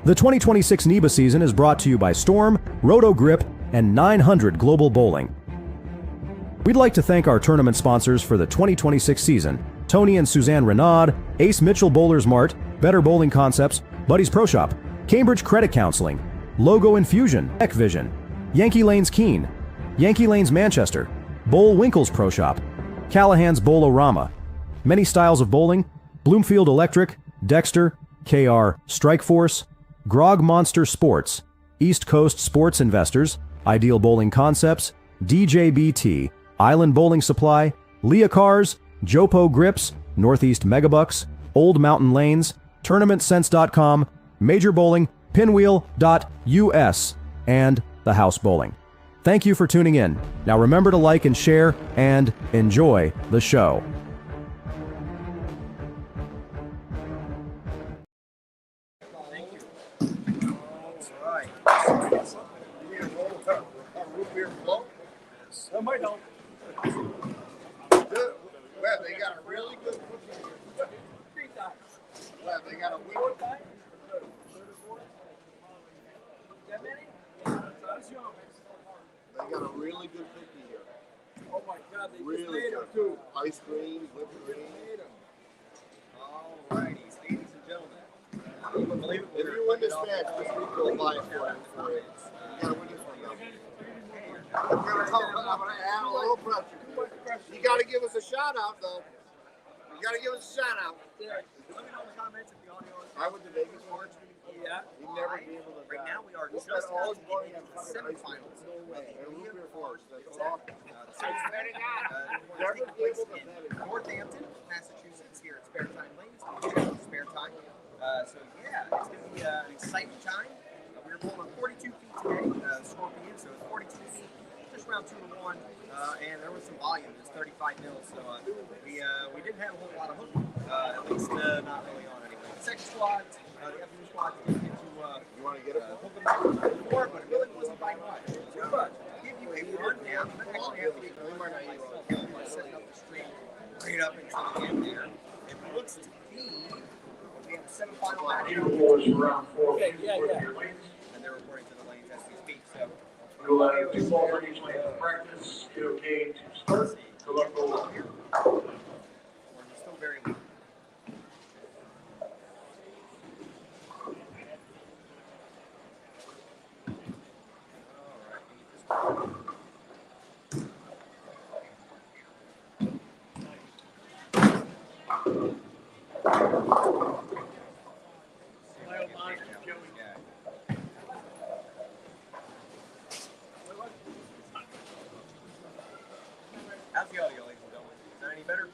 The 2026 Neba season is brought to you by Storm, Roto Grip, and 900 Global Bowling. We'd like to thank our tournament sponsors for the 2026 season: Tony and Suzanne Renaud, Ace Mitchell Bowlers Mart, Better Bowling Concepts, Buddy's Pro Shop, Cambridge Credit Counseling, Logo Infusion, Tech Vision, Yankee Lanes Keene, Yankee Lanes Manchester, Bowl Winkles Pro Shop, Callahan's Bowlorama, Many Styles of Bowling, Bloomfield Electric, Dexter, KR Strikeforce, Grog Monster Sports, East Coast Sports Investors, Ideal Bowling Concepts, DJBT, Island Bowling Supply, Lia Cars, Jopo Grips, Northeast Megabucks, Old Mountain Lanes, TournamentSense.com, Major Bowling, Pinwheel.us, and The House Bowling. Thank you for tuning in. Now remember to like and share and enjoy the show. That might help. Well, they got a really good cookie. Well, they got a wicked. They got a really good cookie here. Oh my God, they Really just made them good. too. Ice cream, whipped cream. All righty, ladies and gentlemen. You wouldn't believe it. If you win this match, this week we'll buy it for you. You gotta win this one now. I'm gonna add a little pressure. You gotta give us a shout out though. You gotta give us a shout out. Let me know in the comments if the audio is. I went to Vegas once. Yeah. You'd never be able to. Right now we are just about to get into the semifinals of the Lia Cars Singles Open. Taking place in Northampton, Massachusetts, here at Spare Time Lanes. Spare Time. So yeah, it's going to be an exciting time. We were bowling 42 feet today, Scorpion, so it's 42 feet, just around 2 to 1, and there was some volume. It was 35 mils, so we didn't have a whole lot of hooking, at least not really on anyway. The second squad, the afternoon squad, didn't get to You want to get it? hook them up before, but it really wasn't by much. So, I'll give you a rundown. I'm actually have to get going myself. I'm setting up the stream right up into the end there. It looks to be we have a semifinal match. Okay, yeah. And they're reporting to the lanes as we speak. So We'll have 2 balls on each lane to practice. Get okay to start. Good luck, go. We're still very weak. How's the audio, ladies and gentlemen? Is that any better?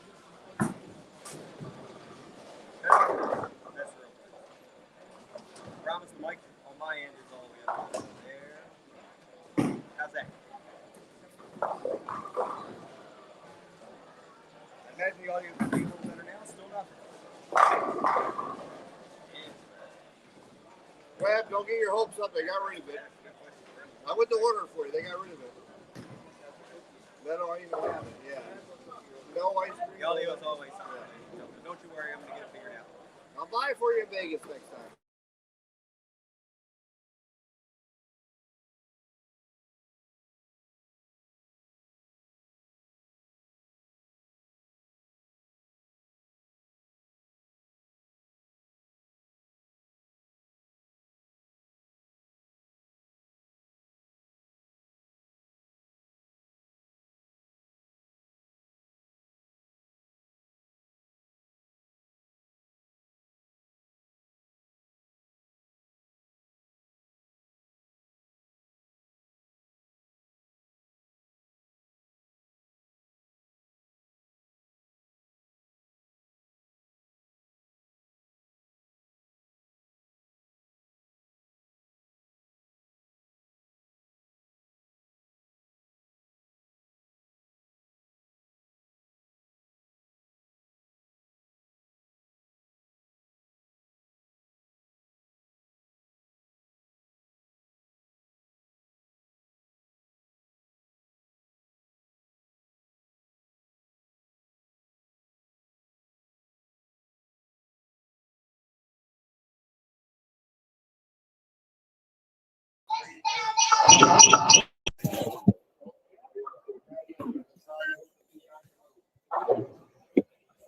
That's real good. Promise the mic on my end is all the way up there. How's that? I imagine the audio is a little better now. Still nothing. Web, don't get your hopes up. They got rid of it. I went to order for you. They got rid of it. That don't even have it. Yeah. No ice cream. The audio is always something. Don't you worry. I'm going to get it figured out. I'll buy it for you in Vegas next time.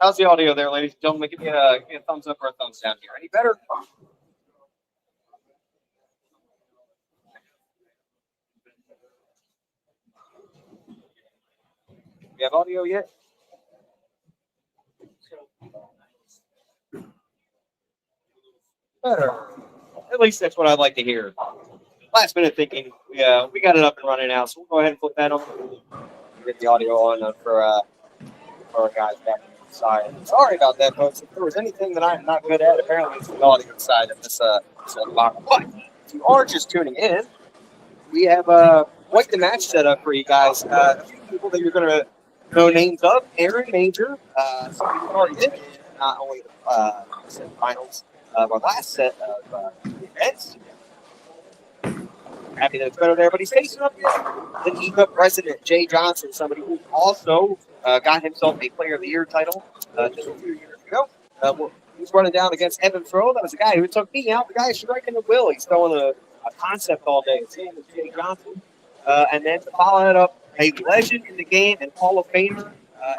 How's the audio there, ladies and gentlemen? Give me a thumbs up or a thumbs down here. Any better? You have audio yet? Better. At least that's what I'd like to hear. Last minute thinking, we got it up and running now, so we'll go ahead and flip that on. Get the audio on for our guys back inside. Sorry about that, folks. If there was anything that I'm not good at, apparently it's the audio side of this box. But if you are just tuning in, we have quite the match set up for you guys. A few people that you're going to know names of. Aaron Major, somebody who's already been in not only the finals, our last set of events. Happy that it's better there, but he's facing up against the Neba president, Jay Johnson, somebody who also got himself a Player of the Year title just a few years ago. He's running down against Evan Fro. That was the guy who took me out. The guy striking the will. He's throwing a concept all day. His name is Jay Johnson. And then to follow that up, a legend in the game and Hall of Famer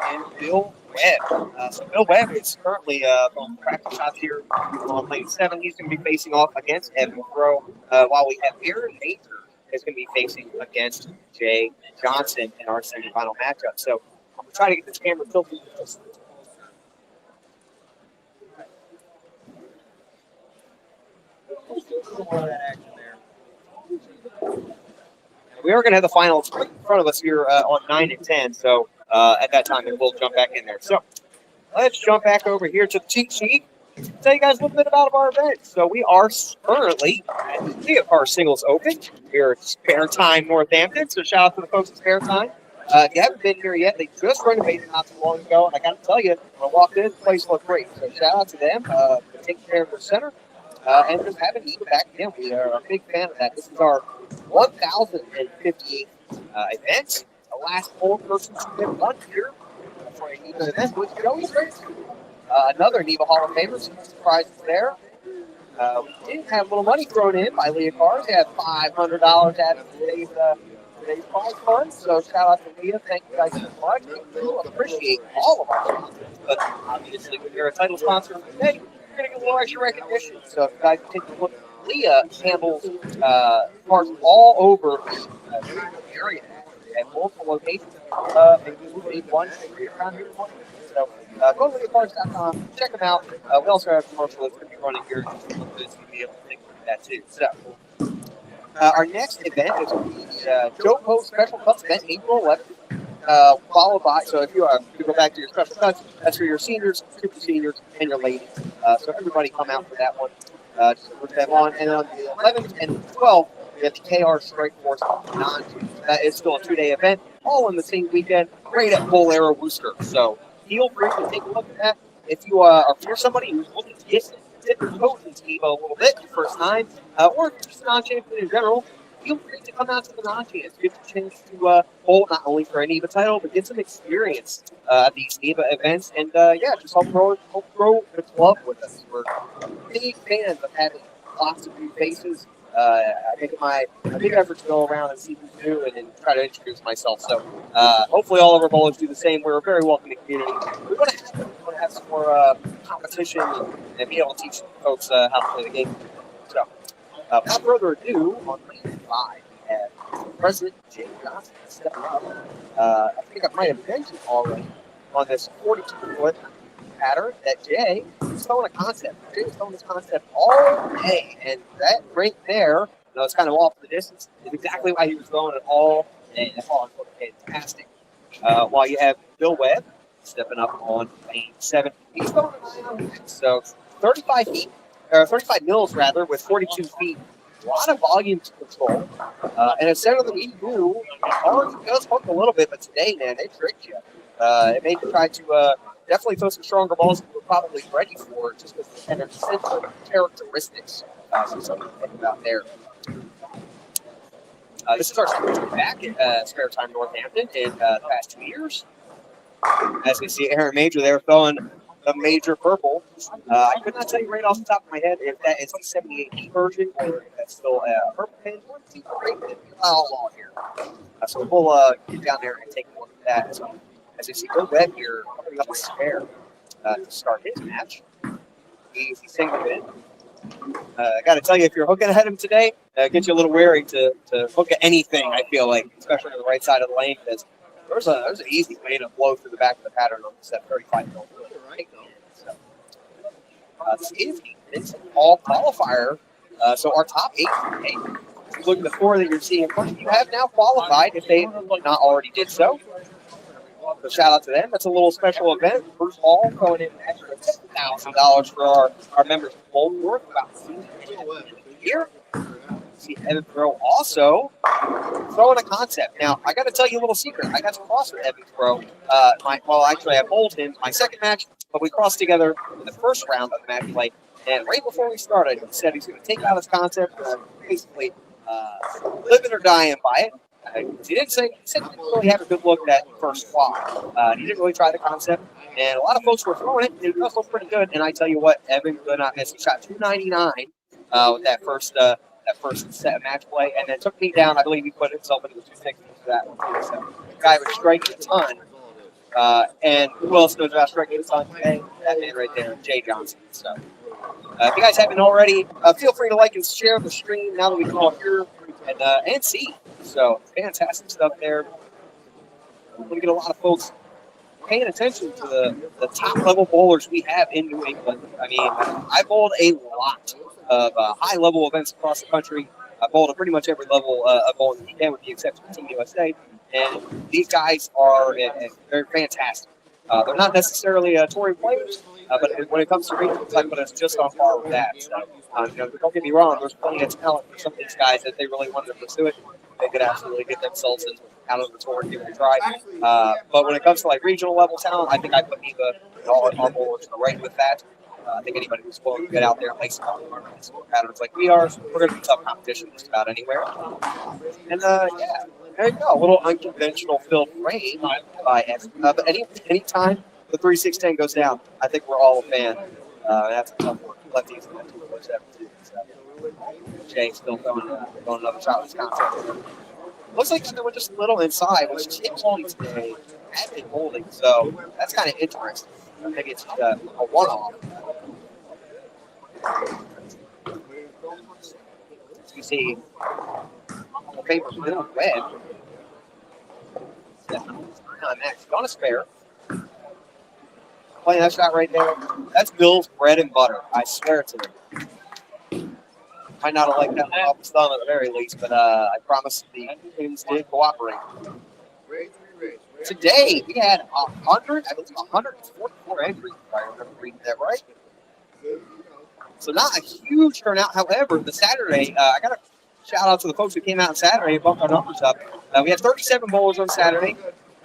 and Bill Webb. So Bill Webb is currently on practice shots here on lane 7. He's going to be facing off against Evan Fro, while we have Aaron Major is going to be facing against Jay Johnson in our semifinal matchup. So I'm going to try to get this camera tilted. We are going to have the finals right in front of us here on 9 and 10. So at that time, we'll jump back in there. So let's jump back over here to the cheat sheet. Tell you guys a little bit about our event. So we are currently at the Lia Cars Singles Open here at Spare Time Northampton. So shout out to the folks at Spare Time. If you haven't been here yet, they just renovated not too long ago. And I got to tell you, when I walked in, the place looked great. So shout out to them for taking care of the center. And just having Neba back again. We are a big fan of that. This is our 1,058th event. The last 4 persons who have won here for a Neba event was Joey Vincent. Another Neba Hall of Famer, some surprises there. We did have a little money thrown in by Lia Cars. They had $500 added to today's prize fund. So shout out to Lia. Thank you guys so much. We do appreciate all of our sponsors. But obviously, when you're a title sponsor today, you're going to get a little extra recognition. So if you guys take a look, Lia handles cars all over the area at multiple locations. Maybe one around here. So go to LiaCars.com, check them out. We also have a commercial that's going to be running here in just a little bit, so you'll be able to take a look at that too. So our next event is going to be the Joe Post Special Cups event, April 11th. Followed by, so if you go back to your special cuts, that's for your seniors, super seniors, and your ladies. So everybody come out for that one. Just to put them on. And on the 11th and the 12th, we have the KR Strike Force non-team. That is still a 2-day event, all in the same weekend, right at Bull Arrow Worcester. So feel free to take a look at that. If you are, if you're somebody who's looking to get dip your toe into Neba a little bit the first time, or if you're just a non-champion in general, feel free to come out to the non-champs. Get the chance to hold not only for a Neba title, but get some experience at these Neba events. And just help grow the club with us. We're big fans of having lots of new faces. I make my big effort to go around and see who's new and then try to introduce myself. So hopefully all of our bowlers do the same. We're a very welcoming community. We want to have some more competition and be able to teach folks how to play the game. So without further ado, on lane 5, we have President Jay Johnson stepping up. I think I might have mentioned already on this 42-foot pattern that Jay is throwing a concept. Jay was throwing this concept all day, and that right there, it's kind of off the distance, is exactly why he was throwing it all day. That's all fantastic. While you have Bill Webb stepping up on lane 7, he's throwing it so 35 mils rather, with 42 feet. A lot of volume to control. And instead of the we do, ours does hook a little bit, but today, man, they tricked you. It made you try to definitely throw some stronger balls than you were probably ready for, just with the essential characteristics. So something to think about there. This is our second back at Spare Time Northampton in the past 2 years. As we see Aaron Major there throwing the major purple. I could not tell you right off the top of my head if that is the 78E version or if that's still a purple pin. All here. So we'll get down there and take a look at that. So, as you see, Bill Webb here coming up with Spare to start his match. He's single in. I got to tell you, if you're hooking ahead of him today, get you a little wary to hook at anything, I feel like, especially on the right side of the lane, because there's an easy way to blow through the back of the pattern on this 35 mil. So, this is the Vincent All qualifier. So our top 8 today, look at the 4 that you're seeing in front of you, have now qualified if they not already did so. So shout out to them. That's a little special event. First Hall going in an extra $10,000 for our members of Bold North about here. See Evan Bro also throwing a concept. Now, I got to tell you a little secret. I got to cross with Evan Bro. Actually, I bowled him my second match, but we crossed together in the first round of the match play. And right before we started, he said he's going to take out his concept, basically living or dying by it. He said he didn't really have a good look at that first squad. He didn't really try the concept, and a lot of folks were throwing it. It does look pretty good, and I tell you what, Evan could not miss. He shot 299 with that first set of match play, and then took me down. I believe he put himself into the 260 for that one too. So the guy was striking a ton. And who else knows about striking a ton today? That man right there, Jay Johnson. So if you guys haven't already, feel free to like and share the stream now that we can all hear and see. So fantastic stuff there. We get a lot of folks paying attention to the top level bowlers we have in New England. I mean, I bowled a lot of high level events across the country. I bowled at pretty much every level of bowling you can, with the exception of Team USA. And these guys are they're fantastic. They're not necessarily touring players, but when it comes to regionals, I put us just on par with that. So, don't get me wrong, there's plenty of talent for some of these guys that they really wanted to pursue it. They could absolutely get themselves out of the tour and give it a try. But when it comes to like regional level talent, I think I put Neba and all our bowlers right with that. I think anybody who's willing to get out there and lace up patterns like we are, we're going to be tough competition just about anywhere. And yeah, there you go. A little unconventional fill frame by X. But anytime the 3-6-10 goes down, I think we're all a fan. That's a tough one. Lefties and 2-4-7. Jay still going another shot with his concept. Looks like they were just a little inside, which is only today had been holding. So that's kind of interesting. I think it's a one-off. You see the favorite middle red. Next, on a spare. Playing that shot right there. That's Bill's bread and butter. I swear to him. Might not have liked that one off his thumb at the very least, but I promise the teams did cooperate. Today we had 144 entries, if I remember reading that right. So not a huge turnout. However, the Saturday, I got to shout out to the folks who came out on Saturday and bumped our numbers up. We had 37 bowlers on Saturday.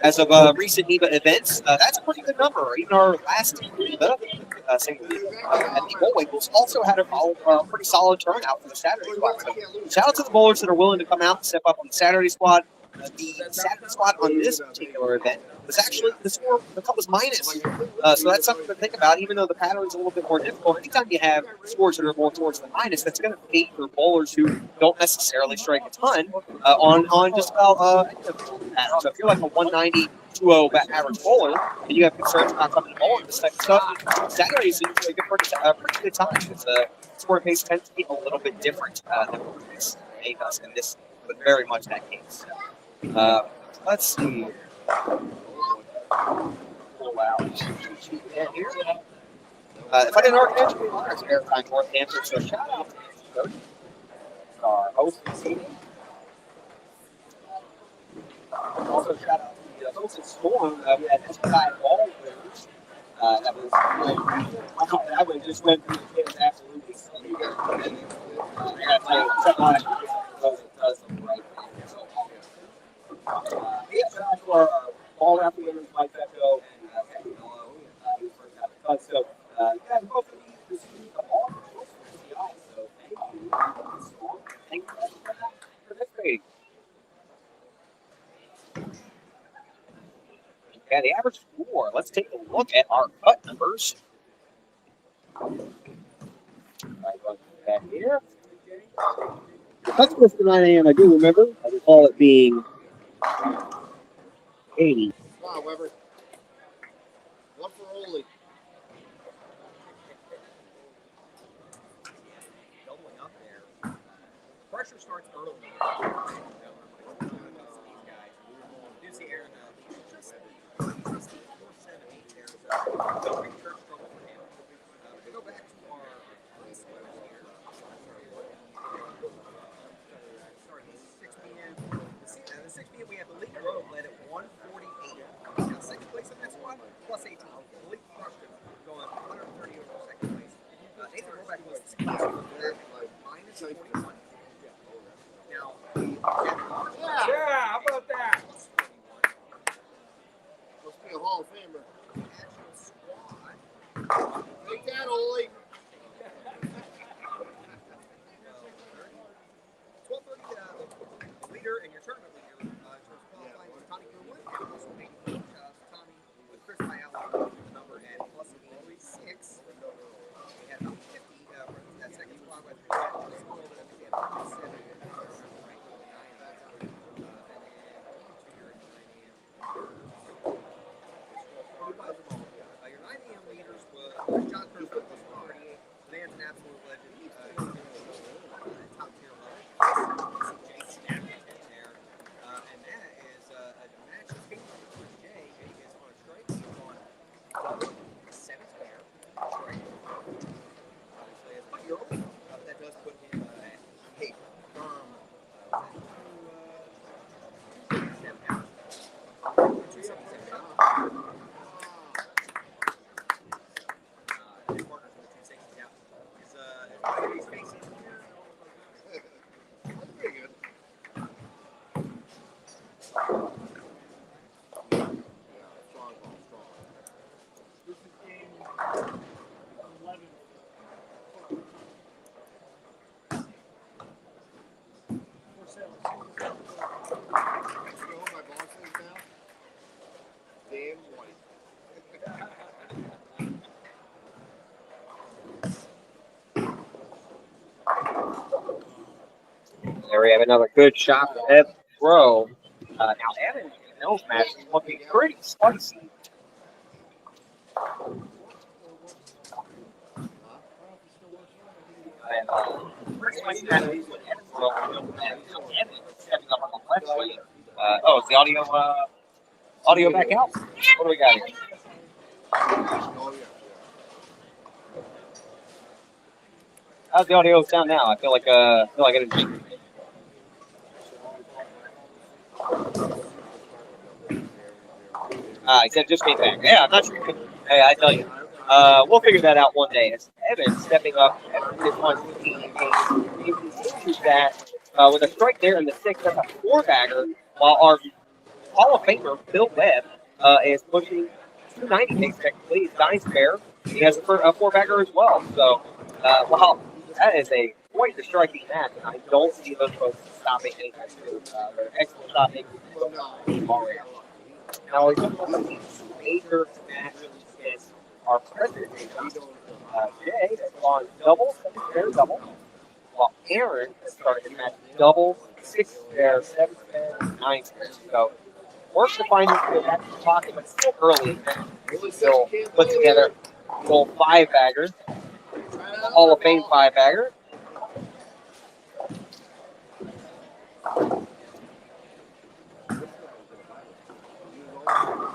As of recent Neba events, that's a pretty good number. Even our last Neba single at the Bullwinkles also had a pretty solid turnout for the Saturday squad. So shout out to the bowlers that are willing to come out and step up on the Saturday squad. The Saturday squad on this particular event was actually the score was minus. So that's something to think about. Even though the pattern is a little bit more difficult, anytime you have scores that are more towards the minus, that's going to favor bowlers who don't necessarily strike a ton on just about pattern. So if you're like a 190, 2-0 average bowler, and you have concerns about coming to bowl in this type of stuff, Saturday is usually a pretty good time. It's score pace tends to be a little bit different than what this made us, and this was very much that case. Let's see. Wow. If I didn't already mention, we are Spare Time Northampton, so shout out to Cody, our host this evening. Also, shout out to the folks at Storm. We had SPI ball winners. That one just went through the kids absolutely. I got to tell you, something like it does look right. Yeah, shout out to our ball raffle winners, Mike Becco and so, yeah, both of these received the ball for SPI. So, thank you for participating. Yeah, the average score. Let's take a look at our cut numbers. Back here. That's supposed to 9 a.m. I do remember. I recall it being 80. Wow, Weber. One for Oli. Doubling up there. Pressure starts early. These guys. You see Aaron just 4-7-8 there. So big church trouble for him. We go back to our race winners here. Starting at 6 p.m. The 6 p.m. we have the leader road led at 148. Now second place in that squad plus 18. Malik Rushton going 130 over second place. Nathan Roback was the second place for that minus 41. Now Yeah, how about that? plus 41. Must be a Hall of Famer. National squad. Take that, Oli. 12:30, the leader and your tournament leader in terms of qualifying was Tommy Greenwood, plus 184. Shout out to Tommy with Chris Fiala, number at plus 86. We had about 50 for that second squad, but we had just a little bit of it. We had 47. Your 9 a.m. leaders were John Kirsten, plus 138. Van's an absolute legend. Top tier level. Jay snapped it in there. And that is a match that's being run for Jay. Jay is on a strike. He's on 7th pair. Strike. Obviously, it's pretty early. That does put him at hey, step down. 277 down. His partner's with 260 down. He's facing here. That's pretty good. Yeah, strong ball, strong. This is game 11. For sale. You know who my boss is now? Dan White. There we have another good shot for Evan Throw. Now, Evan's Finails match is looking pretty spicy. And pretty spicy match with Evan Throw. Evan stepping up on the left lane. Is the audio back out? What do we got here? Oh, yeah. How's the audio sound now? I feel like I didn't. He said just came back. Yeah, I'm not sure. Hey, I tell you, we'll figure that out one day. It's Evan stepping up. Evan is on 15 games. He continues that with a strike there in the 6th. That's a 4-bagger. While our Hall of Famer Bill Webb is pushing 290 pace technically. He's 9 spare. He has a 4-bagger as well. So, wow, that is quite the striking match. I don't see those folks stopping anytime soon. They're excellent stopping. Now, we're going to see major match is our president. Jay is on double, 7 spare double, while Aaron is starting his match double, 6 spare, 7 spare, 9 spare. So, work to find into the back of the pocket, but still early. Still put together the old 5-bagger, Hall of Fame 5-bagger.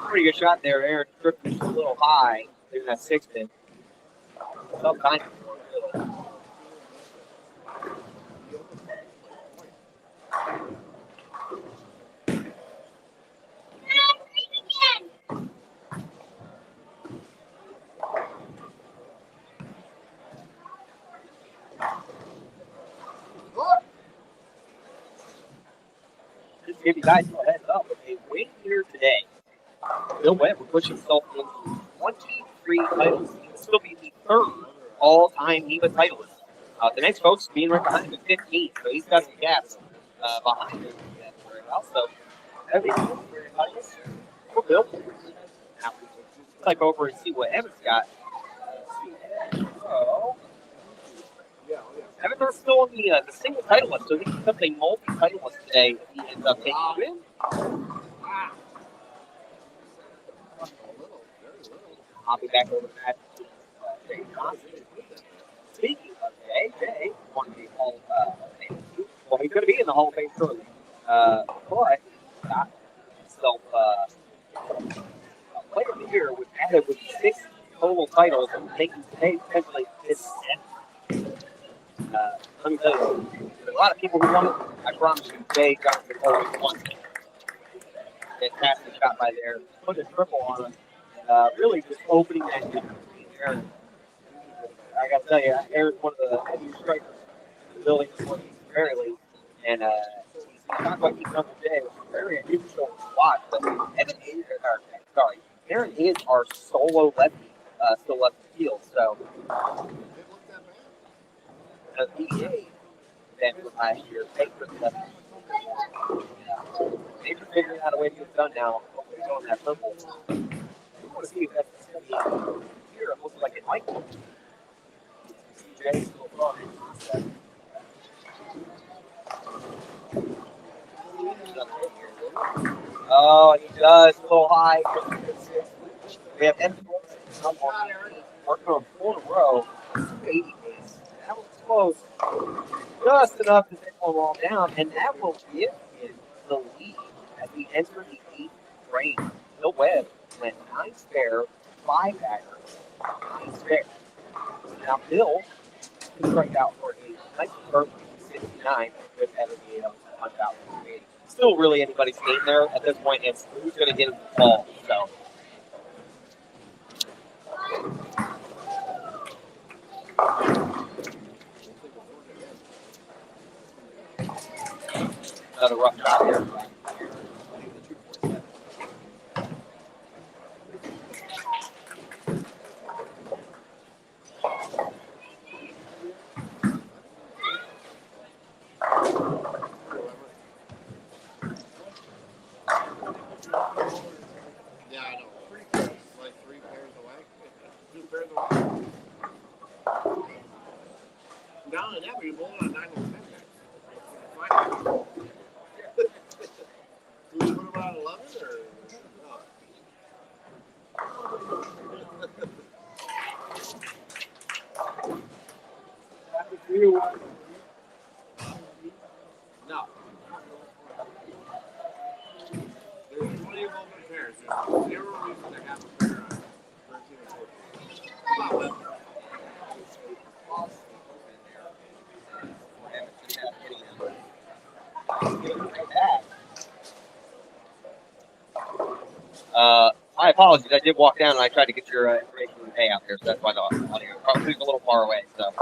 Pretty good shot there. Aaron drifted a little high in that 6-pin. Some kind of. Just give you guys a heads up. A win here today. Bill Webb will push himself into 23 titles. He will still be the 3rd all-time Neba titleist. The next folks being right behind him at 15, so he's got some gaps behind him. So, everything for Bill. Now, let's type over and see what Evan's got. So, Evans are still on the single title list, so he becomes a multi-title list today if he ends up taking a win. I'll be back over that. Jay Johnson. Speaking of Jay won the Hall of Fame. Well, he's going to be in the Hall of Fame shortly. But he got himself player of the year was added with 6 total titles, making today potentially his 7th. Let me tell you, there's a lot of people who want it. I promise you, Jay Johnson always wants it. Fantastic shot by there. Put a triple on him. Really just opening that gap there. I got to tell you, Aaron's one of the heaviest strikers in the building very late. And he's not quite keeping up with Jay, which is very unusual to watch. But Aaron is our solo lefty, still left the field. So the PBA event from last year, Baker left. They're figuring out a way to get it done now. Hopefully, it's on that purple. We want to see if that's going to be here. It looks like it might be. CJ still fun. Oh, he does. A little high. We have Evan working on 4 in a row. 80 pace. That was close. Just enough to take one ball down, and that will give him the lead as we enter the 8th frame. Bill Webb went 9 spare, 5 baggers, 9 spare. Now Bill can strike out for a nice perfect 69 with Evan being able to punch out for 80. Still really anybody's game there at this point. It's who's going to get him the ball. So. Another rough shot here. Yeah, I know. Pretty close. Like 3 pairs away. 2 pairs away. Down in that, we rolled on 9 and 10 next. Do we put him on 11 or no? There's 20 of open pairs. There's 0 reason to have a pair on 13 and 14. Come on, Webb. My apologies. I did walk down and I tried to get your information and pay out there, so that's why the audio probably was a little far away. So.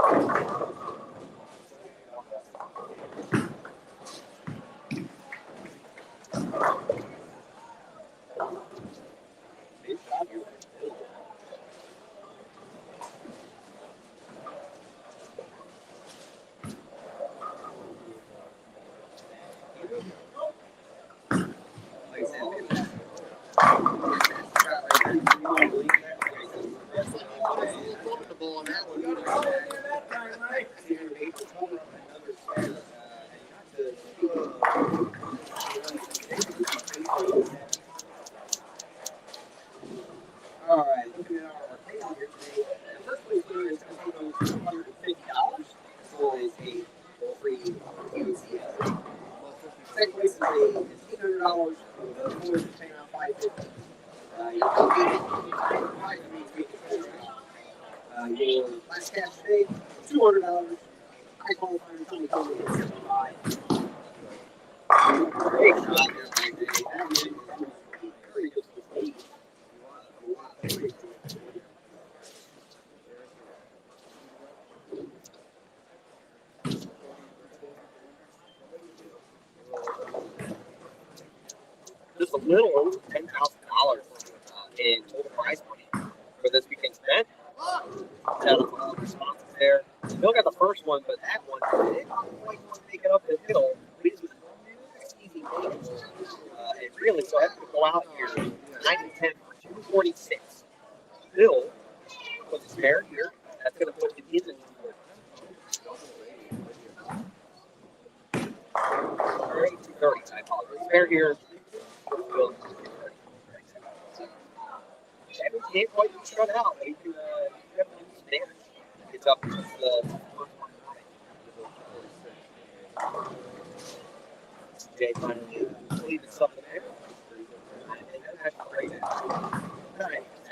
Your last cash today, $200. I qualify for 2025. Great shot there, just a little over $10,000 in total prize money for this weekend's event. Set up all the responses there. Bill got the first one, but that one didn't quite want to make it up the hill. But it was an easy game. And really, so I have to go out here 9 and 10 for 246. Bill was a spare here That's going to put it in. All right, 230. I apologize. Spare here. Evans can't quite shut out. They do damage. It's up to the first one. Jay finally leaving something there. And that's great.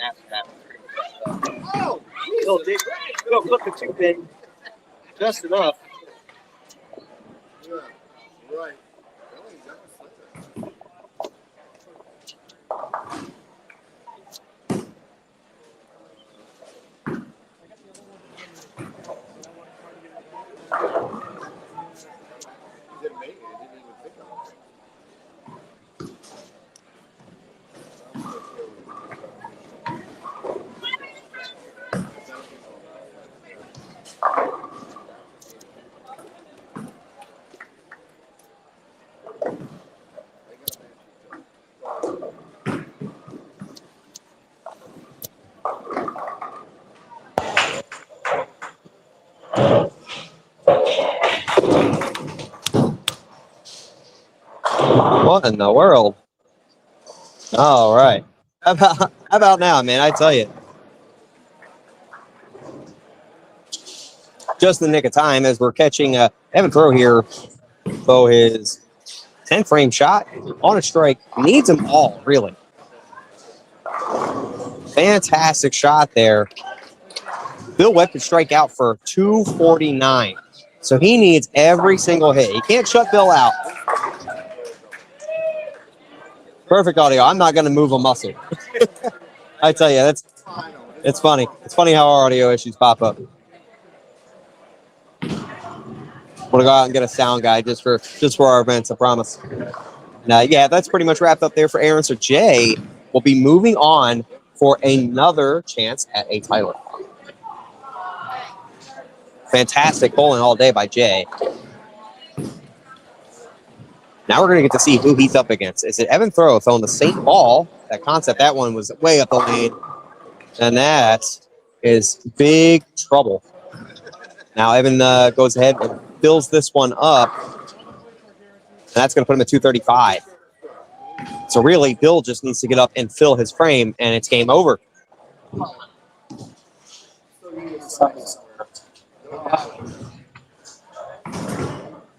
After that, Oh, He'll flip the 2-pin just enough. yeah, right. He didn't make it. He didn't even think of it. What in the world? All right. How about now, man? I tell you. Just in the nick of time as we're catching Evan Throw here. So his 10-frame shot on a strike. Needs them all, really. Fantastic shot there. Bill Webb could strike out for 249. So he needs every single hit. He can't shut Bill out. Perfect audio. I'm not going to move a muscle. I tell you, it's funny. It's funny how our audio issues pop up. I'm gonna go out and get a sound guy just for our events. I promise. Now, yeah, that's pretty much wrapped up there for Aaron. So Jay will be moving on for another chance at a title. Fantastic bowling all day by Jay. Now we're going to get to see who he's up against. Is it Evan Throw throwing the same ball? That concept, that one was way up the lane. And that is big trouble. Now Evan goes ahead and fills this one up. And that's going to put him at 235. So really, Bill just needs to get up and fill his frame, and it's game over.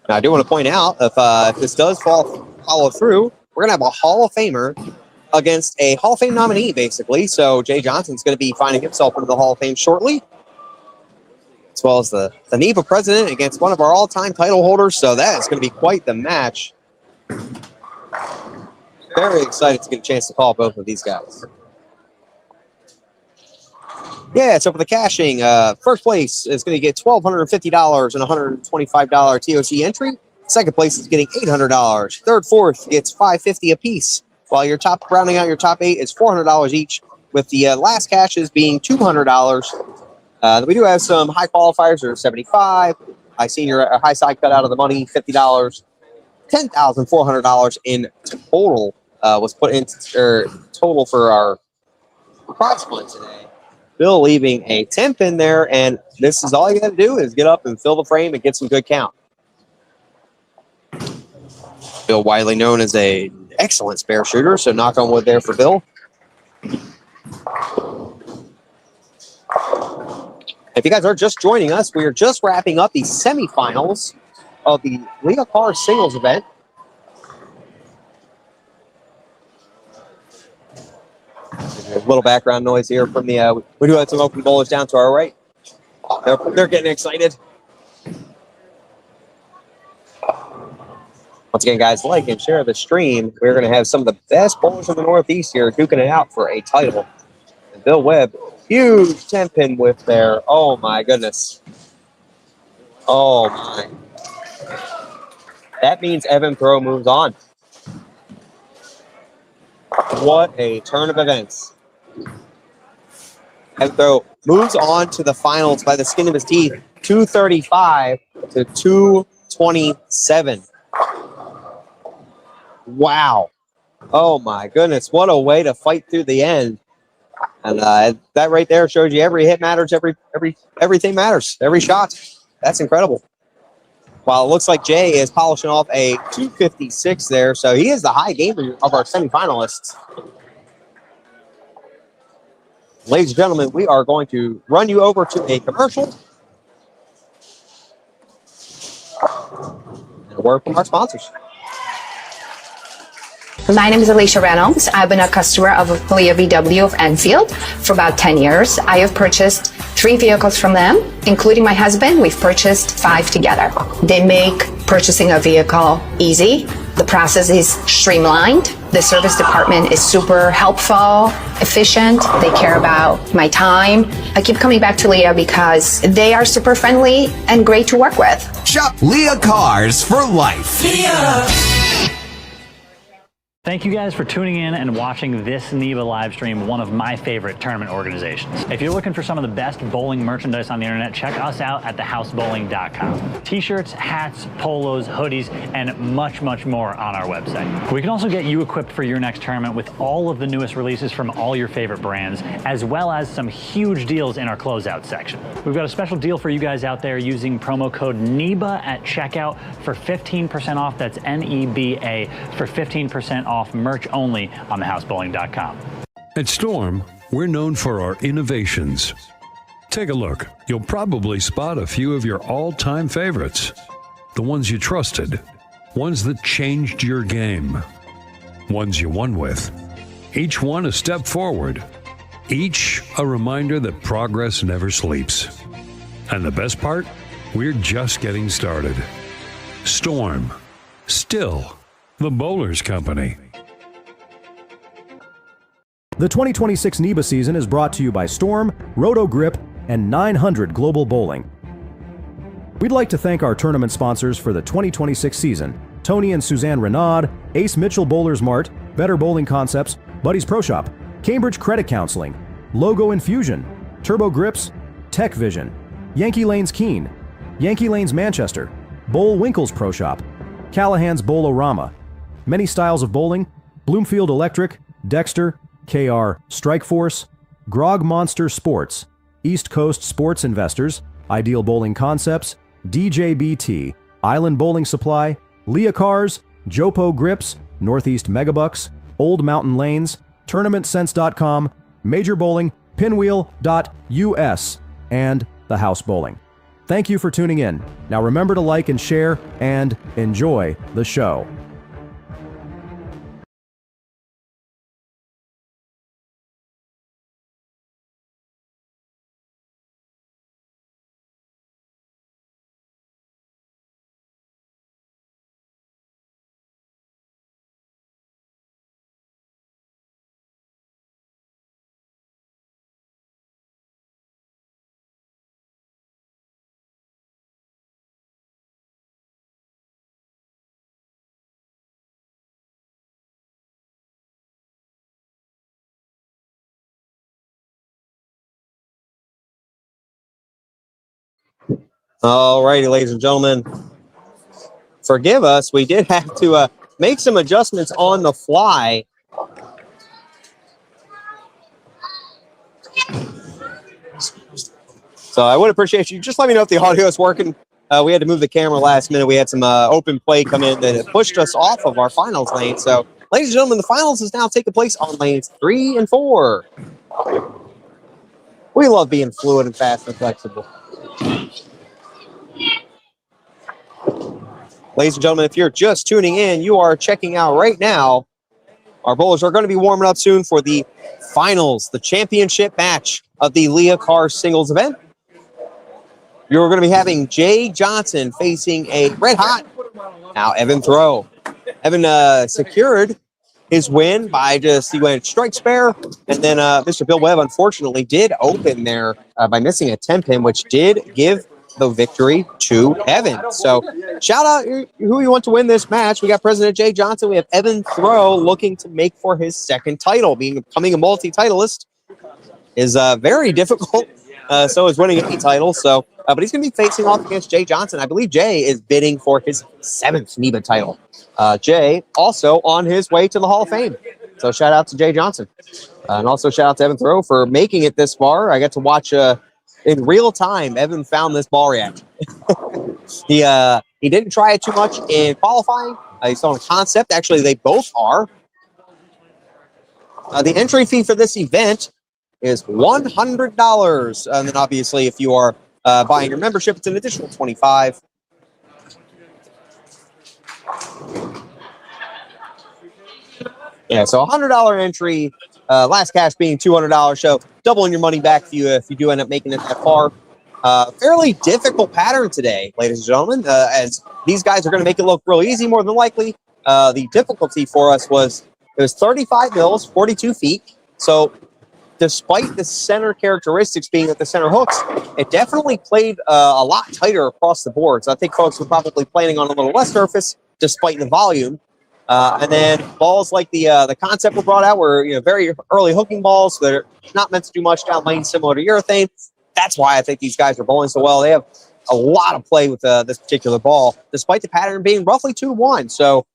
Now, I do want to point out, if this does follow through, we're going to have a Hall of Famer against a Hall of Fame nominee, basically. So Jay Johnson's going to be finding himself into the Hall of Fame shortly, as well as the Neba president against one of our all-time title holders. So that is going to be quite the match. Very excited to get a chance to call both of these guys. Yeah, so for the cashing, first place is going to get $1,250 and $125 TOC entry. Second place is getting $800. Third, fourth gets $550 apiece. While your rounding out your top 8 is $400 each, with the last cashes being $200. We do have some high qualifiers that are $75. High senior, high side cut out of the money, $50. $10,400 in total was put in total for our prize fund today. Bill leaving a 10 pin there, and this is all you got to do is get up and fill the frame and get some good count. Bill, widely known as an excellent spare shooter, so knock on wood there for Bill. If you guys are just joining us, we are just wrapping up the semifinals of the Lia Cars Singles event. There's a little background noise here from the, we do have some open bowlers down to our right. They're getting excited. Once again, guys, like and share the stream. We're going to have some of the best bowlers in the Northeast here duking it out for a title. And Bill Webb, huge 10-pin whip there. Oh, my goodness. Oh, my. That means Evan Throw moves on. What a turn of events. Evan Throw moves on to the finals by the skin of his teeth, 235 to 227. Wow. Oh, my goodness. What a way to fight through the end. And that right there shows you every hit matters, everything matters, every shot. That's incredible. While it looks like Jay is polishing off a 256 there, so he is the high gamer of our semifinalists. Ladies and gentlemen, we are going to run you over to a commercial. And a word from our sponsors. My name is Alicia Reynolds. I've been a customer of Lia VW of Enfield for about 10 years. I have purchased 3 vehicles from them, including my husband. We've purchased 5 together. They make purchasing a vehicle easy. The process is streamlined. The service department is super helpful, efficient. They care about my time. I keep coming back to Lia because they are super friendly and great to work with. Shop Lia Cars for life. Thank you guys for tuning in and watching this Neba live stream, one of my favorite tournament organizations. If you're looking for some of the best bowling merchandise on the internet, check us out at thehousebowling.com. T-shirts, hats, polos, hoodies, and much, much more on our website. We can also get you equipped for your next tournament with all of the newest releases from all your favorite brands, as well as some huge deals in our closeout section. We've got a special deal for you guys out there using promo code NEBA at checkout for 15% off. That's N-E-B-A for 15% off merch only on thehousebowling.com. At Storm, we're known for our innovations. Take a look. You'll probably spot a few of your all-time favorites. The ones you trusted. Ones that changed your game. Ones you won with. Each one a step forward. Each a reminder that progress never sleeps. And the best part? We're just getting started. Storm. Still the Bowlers Company. The 2026 Neba season is brought to you by Storm, Roto Grip, and 900 Global Bowling. We'd like to thank our tournament sponsors for the 2026 season: Tony and Suzanne Renaud, Ace Mitchell Bowlers Mart, Better Bowling Concepts, Buddy's Pro Shop, Cambridge Credit Counseling, Logo Infusion, Turbo Grips, Tech Vision, Yankee Lanes Keen, Yankee Lanes Manchester, Bowl Winkles Pro Shop, Callahan's Bowlorama, Many Styles of Bowling, Bloomfield Electric, Dexter, KR Strikeforce, Grog Monster Sports, East Coast Sports Investors, Ideal Bowling Concepts, DJBT, Island Bowling Supply, Lia Cars, Jopo Grips, Northeast Megabucks, Old Mountain Lanes, TournamentSense.com, Major Bowling, Pinwheel.us, and The House Bowling. Thank you for tuning in. Now remember to like and share, and enjoy the show. All righty, ladies and gentlemen. Forgive us. We did have to make some adjustments on the fly. So I would appreciate you. Just let me know if the audio is working. We had to move the camera last minute. We had some open play come in that pushed us off of our finals lane. So, ladies and gentlemen, the finals is now taking place on lanes 3 and 4. We love being fluid and fast and flexible. Ladies and gentlemen, if you're just tuning in, you are checking out right now. Our bowlers are going to be warming up soon for the finals, the championship match of the Lia Cars Singles event. You're going to be having Jay Johnson facing a red-hot now Evan Throw. Evan secured his win by he went strike spare, and then Mr. Bill Webb unfortunately did open there by missing a 10-pin, which did give the victory to Evan. So shout out who you want to win this match. We got President Jay Johnson. We have Evan Throw looking to make for his second title. Becoming a multi-titleist is very difficult. So is winning any title. So, but he's going to be facing off against Jay Johnson. I believe Jay is bidding for his 7th Neba title. Jay also on his way to the Hall of Fame. So shout out to Jay Johnson. And also shout out to Evan Thoreau for making it this far. I got to watch in real time. Evan found this ball reaction. He didn't try it too much in qualifying. He's on a concept. Actually, they both are. The entry fee for this event is $100. And then obviously, if you are buying your membership, it's an additional $25. Yeah, so $100 entry. Last cash being $200. So doubling your money back if you do end up making it that far. Fairly difficult pattern today, ladies and gentlemen, as these guys are going to make it look real easy more than likely. The difficulty for us was 35 mils, 42 feet. So despite the center characteristics being at the center hooks, it definitely played a lot tighter across the board. So I think folks were probably planning on a little less surface despite the volume. And then balls like the concept were brought out were very early hooking balls that are not meant to do much down lane, similar to urethane. That's why I think these guys are bowling so well. They have a lot of play with this particular ball, despite the pattern being roughly 2-1. So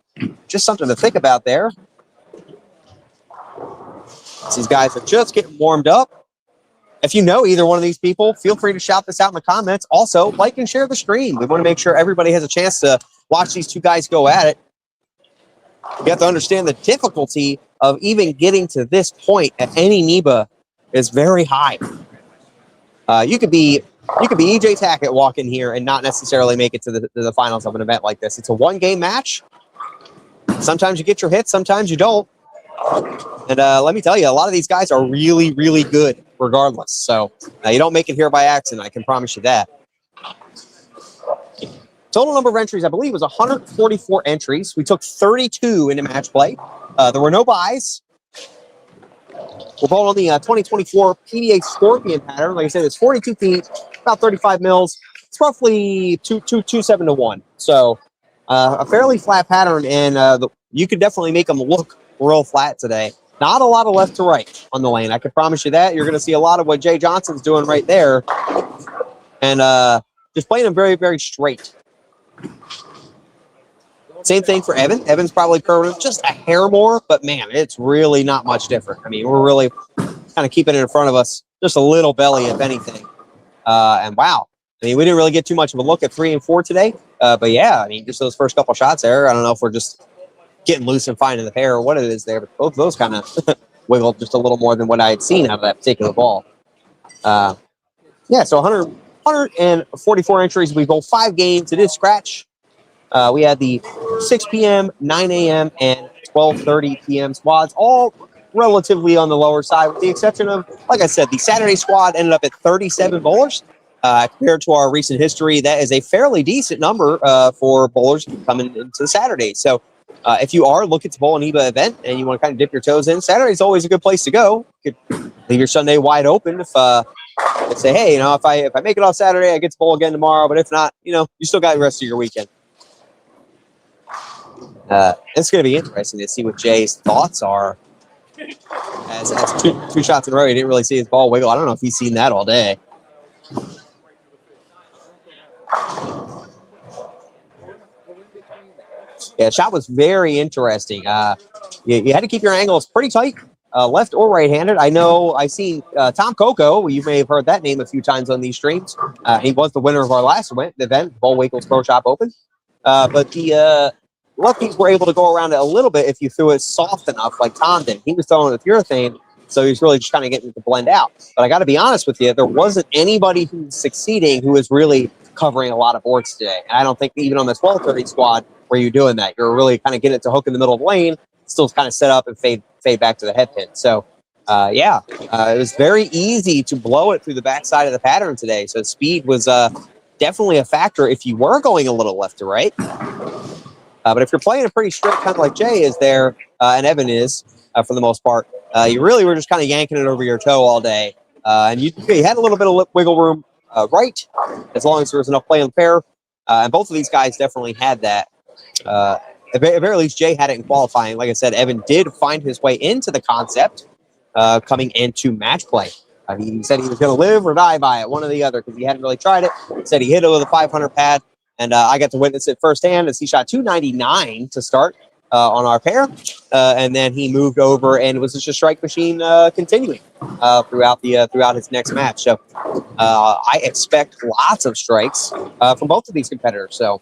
just something to think about there. These guys are just getting warmed up. If you know either one of these people, feel free to shout this out in the comments. Also, like and share the stream. We want to make sure everybody has a chance to watch these two guys go at it. You have to understand the difficulty of even getting to this point at any Neba is very high. You could be EJ Tackett walk in here and not necessarily make it to the finals of an event like this. It's a one-game match. Sometimes you get your hits, sometimes you don't. And let me tell you, a lot of these guys are really, really good regardless. So you don't make it here by accident. I can promise you that. Total number of entries, I believe, was 144 entries. We took 32 into match play. There were no buys. We're bowling on the 2024 PBA Scorpion pattern. Like I said, it's 42 feet, about 35 mils. It's roughly 2.7 to 1. So a fairly flat pattern, and you could definitely make them look real flat today. Not a lot of left to right on the lane. I can promise you that. You're going to see a lot of what Jay Johnson's doing right there. And just playing them very, very straight. Same thing for Evan. Evan's probably curving just a hair more, but man, it's really not much different. I mean, we're really kind of keeping it in front of us, just a little belly, if anything. And wow, I mean, we didn't really get too much of a look at 3 and 4 today. But yeah, I mean, just those first couple shots there. I don't know if we're just getting loose and finding the pair or what it is there, but both of those kind of wiggled just a little more than what I had seen out of that particular ball. Yeah, so 144 entries. We bowled 5 games. It is scratch. We had the 6 p.m., 9 a.m., and 12:30 p.m. squads, all relatively on the lower side, with the exception of, like I said, the Saturday squad ended up at 37 bowlers. Compared to our recent history, that is a fairly decent number for bowlers coming into Saturday. So if you are looking to bowl an Neba event and you want to kind of dip your toes in, Saturday is always a good place to go. You could leave your Sunday wide open if say, hey, if I make it off Saturday, I get to bowl again tomorrow. But if not, you still got the rest of your weekend. It's going to be interesting to see what Jay's thoughts are. As two shots in a row, he didn't really see his ball wiggle. I don't know if he's seen that all day. Yeah, shot was very interesting. You had to keep your angles pretty tight, left or right-handed. I know I've seen Tom Coco. You may have heard that name a few times on these streams. He was the winner of our last event, Bull Wiggles Pro Shop Open. But the lefties were able to go around it a little bit if you threw it soft enough, like Tom did. He was throwing it with urethane, so he was really just kind of getting it to blend out. But I got to be honest with you, there wasn't anybody who's succeeding who was really covering a lot of boards today. And I don't think even on the 12:30 squad where you're doing that, you're really kind of getting it to hook in the middle of the lane, still kind of set up and fade back to the head pin. So, it was very easy to blow it through the backside of the pattern today. So speed was definitely a factor if you were going a little left to right. But if you're playing a pretty straight, kind of like Jay is there, and Evan is, for the most part, you really were just kind of yanking it over your toe all day. And you had a little bit of wiggle room right, as long as there was enough play on the pair. And both of these guys definitely had that. At very least, Jay had it in qualifying. Like I said, Evan did find his way into the concept coming into match play. He said he was going to live or die by it, one or the other, because he hadn't really tried it. He said he hit it with a 500 pad. And I got to witness it firsthand as he shot 299 to start. on our pair, and then he moved over and was just a strike machine continuing throughout his next match. So I expect lots of strikes from both of these competitors. So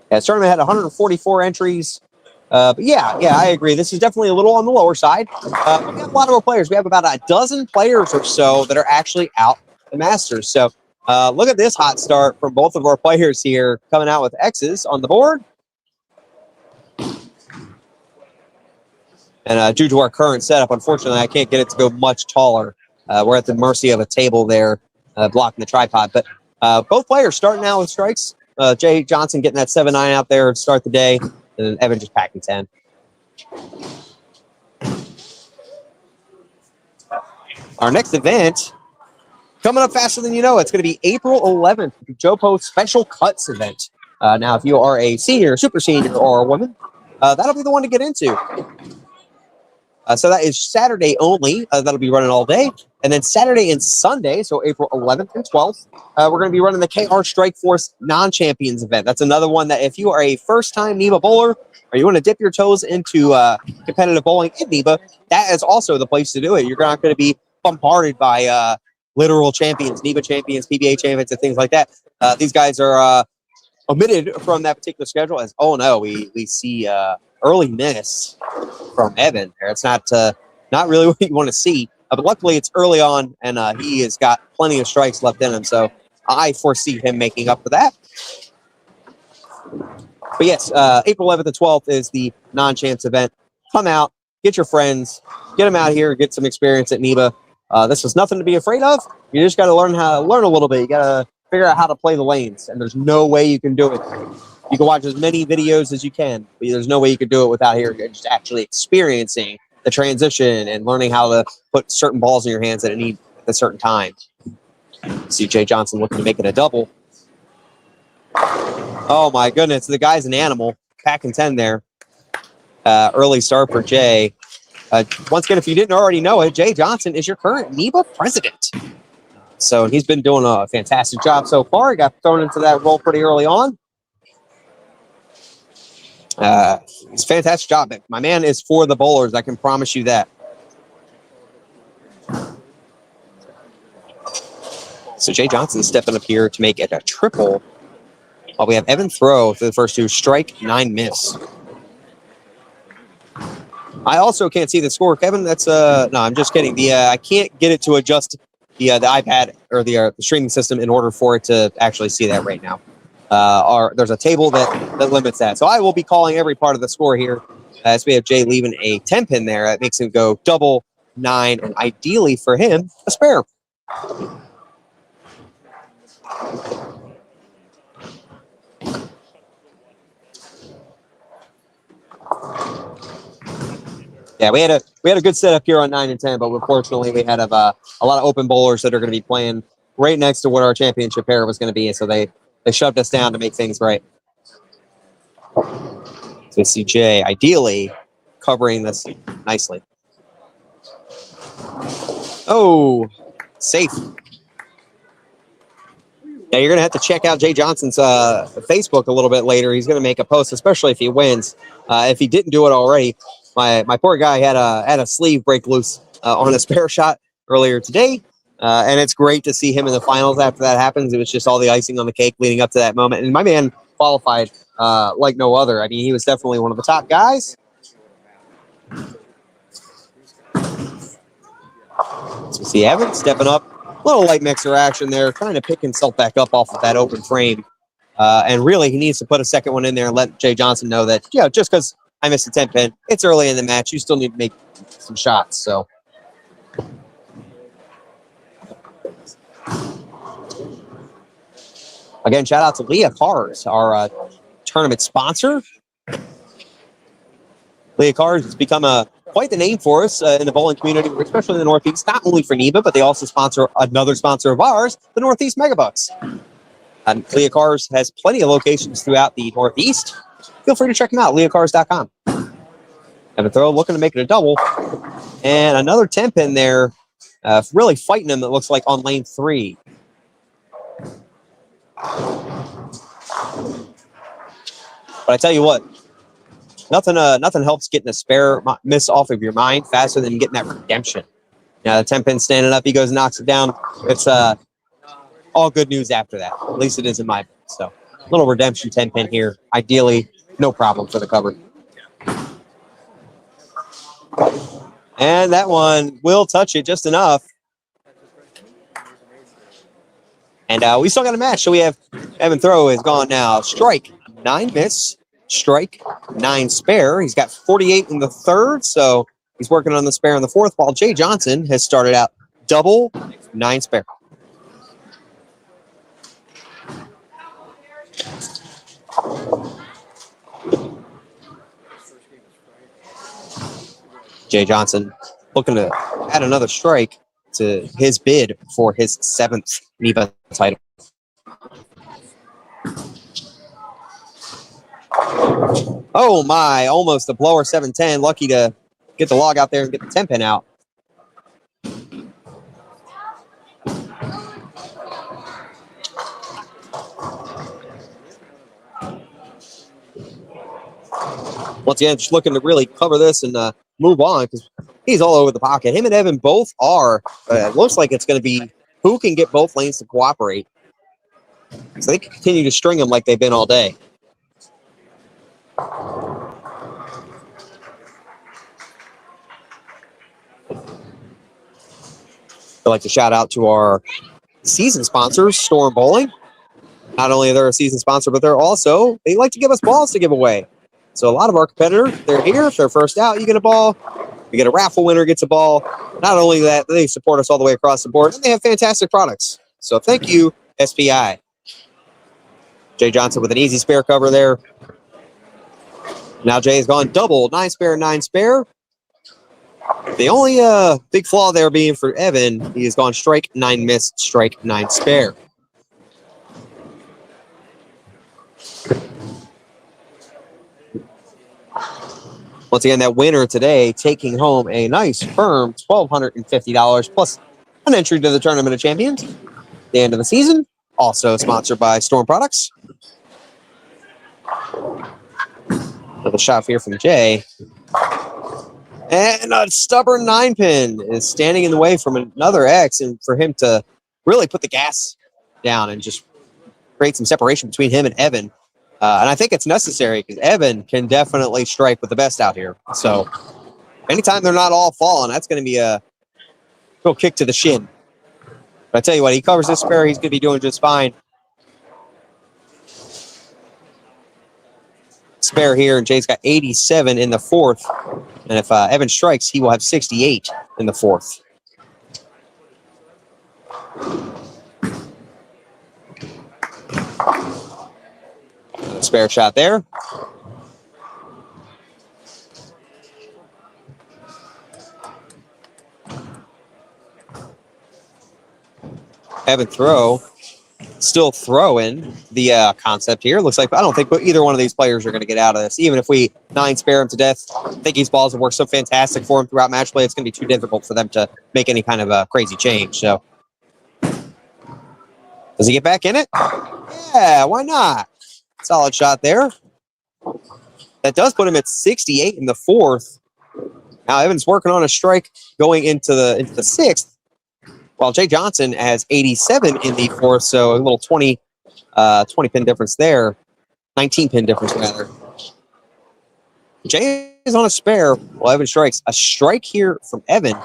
this tournament had 144 entries. But yeah, I agree. This is definitely a little on the lower side. We have a lot of our players. We have about a dozen players or so that are actually out the Masters. So look at this hot start from both of our players here coming out with X's on the board. And due to our current setup, unfortunately, I can't get it to go much taller. We're at the mercy of a table there blocking the tripod. But both players starting out with strikes. Jay Johnson getting that 7-9 out there to start the day. And then Evan just packing 10. Our next event, coming up faster than you know, it's going to be April 11th, the JoPo Special Cuts event. Now, if you are a senior, super senior, or a woman, that'll be the one to get into. So that is Saturday only. That'll be running all day. And then Saturday and Sunday, so April 11th and 12th, we're going to be running the KR Strike Force Non-Champions event. That's another one that if you are a first-time Neba bowler or you want to dip your toes into competitive bowling in Neba, that is also the place to do it. You're not going to be bombarded by literal champions, Neba champions, PBA champions, and things like that. These guys are omitted from that particular schedule as, oh no, we see early miss from Evan there. It's not really what you want to see. But luckily, it's early on, and he has got plenty of strikes left in him. So I foresee him making up for that. But yes, April 11th and 12th is the non-chance event. Come out, get your friends, get them out here, get some experience at Neba. This is nothing to be afraid of. You just got to learn a little bit. You got to figure out how to play the lanes, and there's no way you can do it. You can watch as many videos as you can, but there's no way you can do it without here just actually experiencing the transition and learning how to put certain balls in your hands at a certain time. See Jay Johnson looking to make it a double. Oh my goodness, the guy's an animal. Packing 10 there. Early start for Jay. Once again, if you didn't already know it, Jay Johnson is your current Neba president. So he's been doing a fantastic job so far. He got thrown into that role pretty early on. It's a fantastic job. My man is for the bowlers. I can promise you that. So Jay Johnson stepping up here to make it a triple. While we have Evan throw for the first two, strike, 9 miss. I also can't see the score, Kevin. That's no, I'm just kidding. I can't get it to adjust the iPad or the streaming system in order for it to actually see that right now. There's a table that limits that. So I will be calling every part of the score here as we have Jay leaving a 10 pin there. That makes him go double, 9, and ideally for him, a spare. Yeah, we had a good setup here on 9 and 10, but unfortunately we had a lot of open bowlers that are going to be playing right next to what our championship pair was going to be, and so they shoved us down to make things right. So we see Jay ideally covering this nicely. Oh, safe. Yeah, you're going to have to check out Jay Johnson's Facebook a little bit later. He's going to make a post, especially if he wins. If he didn't do it already, my poor guy had a sleeve break loose on a spare shot earlier today. And it's great to see him in the finals after that happens. It was just all the icing on the cake leading up to that moment. And my man qualified like no other. I mean, he was definitely one of the top guys. So we see Evan stepping up. A little light mixer action there, trying to pick himself back up off of that open frame. And really, he needs to put a second one in there and let Jay Johnson know that, yeah, just because I missed a 10 pin, it's early in the match. You still need to make some shots. So. Again, shout out to Lia Cars, our tournament sponsor. Lia Cars has become quite the name for us in the bowling community, especially in the Northeast, not only for Neba, but they also sponsor another sponsor of ours, the Northeast Megabucks. Lia Cars has plenty of locations throughout the Northeast. Feel free to check them out, liacars.com. And a throw looking to make it a double. And another 10 pin there, really fighting him, it looks like, on lane 3. But I tell you what, nothing helps getting a spare miss off of your mind faster than getting that redemption. Yeah, the 10 pin standing up, he goes and knocks it down. It's all good news after that. At least it is in my book. So, little redemption 10 pin here. Ideally, no problem for the cover. And that one will touch it just enough. And we still got a match. So we have Evan Throw is gone now. Strike, 9 miss. Strike, 9 spare. He's got 48 in the third, so he's working on the spare in the fourth, while Jay Johnson has started out double, 9 spare. Jay Johnson looking to add another strike to his bid for his 7th Neba title. Oh my, almost a blower 710. Lucky to get the log out there and get the 10 pin out. Once again, just looking to really cover this and move on because he's all over the pocket. Him and Evan both are. It looks like it's going to be who can get both lanes to cooperate. So they can continue to string them like they've been all day. I'd like to shout out to our season sponsors, Storm Bowling. Not only are they a season sponsor, but they like to give us balls to give away. So a lot of our competitors, they're here. If they're first out, you get a ball. You get a raffle winner gets a ball. Not only that, they support us all the way across the board, and they have fantastic products. So thank you, SPI. Jay Johnson with an easy spare cover there. Now Jay's gone double, 9 spare, 9 spare. The only big flaw there being for Evan, he has gone strike, 9 miss, strike, 9 spare. Once again, that winner today taking home a nice firm $1,250 plus an entry to the Tournament of Champions. The end of the season, also sponsored by Storm Products. Another shot here from Jay. And a stubborn 9-pin is standing in the way from another X, and for him to really put the gas down and just create some separation between him and Evan. And I think it's necessary because Evan can definitely strike with the best out here. So anytime they're not all falling, that's going to be a little kick to the shin. But I tell you what, he covers this spare, he's going to be doing just fine. Spare here, and Jay's got 87 in the fourth. And if Evan strikes, he will have 68 in the fourth. Spare shot there. Evan Throw still throwing the concept here. Looks like I don't think either one of these players are going to get out of this. Even if we 9 spare him to death, I think these balls have worked so fantastic for him throughout match play. It's going to be too difficult for them to make any kind of a crazy change. So, does he get back in it? Yeah, why not? Solid shot there. That does put him at 68 in the fourth. Now Evan's working on a strike going into the sixth, while Jay Johnson has 87 in the fourth. So a little 20 pin difference there, 19 pin difference rather. Jay is on a spare while Evan strikes. A strike here from Evan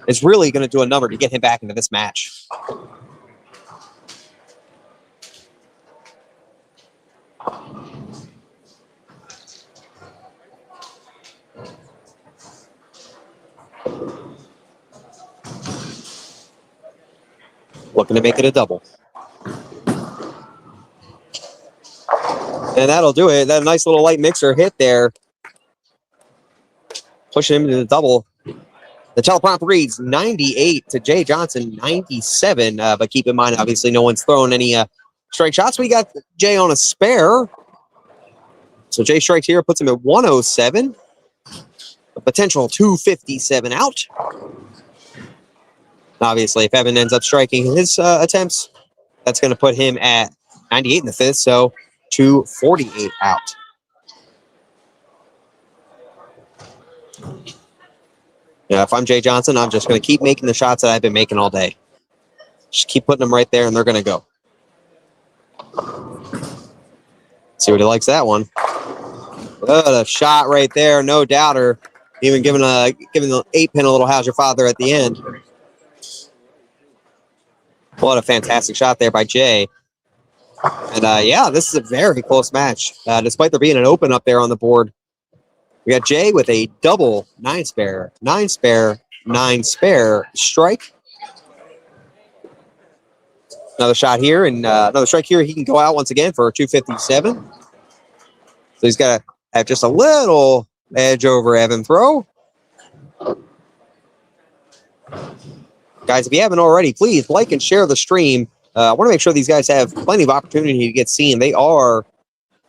is really going to do a number to get him back into this match. Looking to make it a double. And that'll do it. That nice little light mixer hit there. Pushing him into the double. The teleprompt reads 98 to Jay Johnson, 97. But keep in mind, obviously, no one's throwing any strike shots. We got Jay on a spare. So Jay strikes here, puts him at 107. A potential 257 out. Obviously, if Evan ends up striking his attempts, that's going to put him at 98 in the fifth, so 248 out. Yeah, if I'm Jay Johnson, I'm just going to keep making the shots that I've been making all day. Just keep putting them right there, and they're going to go. See what he likes that one. What a shot right there, no doubter. Even giving the 8-pin a little how's your father at the end. What a fantastic shot there by Jay. And yeah, this is a very close match. Despite there being an open up there on the board. We got Jay with a double 9-spare, 9-spare, 9-spare strike. Another shot here, and another strike here. He can go out once again for a 257. So he's got to have just a little edge over Evan Throw. Guys, if you haven't already, please like and share the stream. I want to make sure these guys have plenty of opportunity to get seen. They are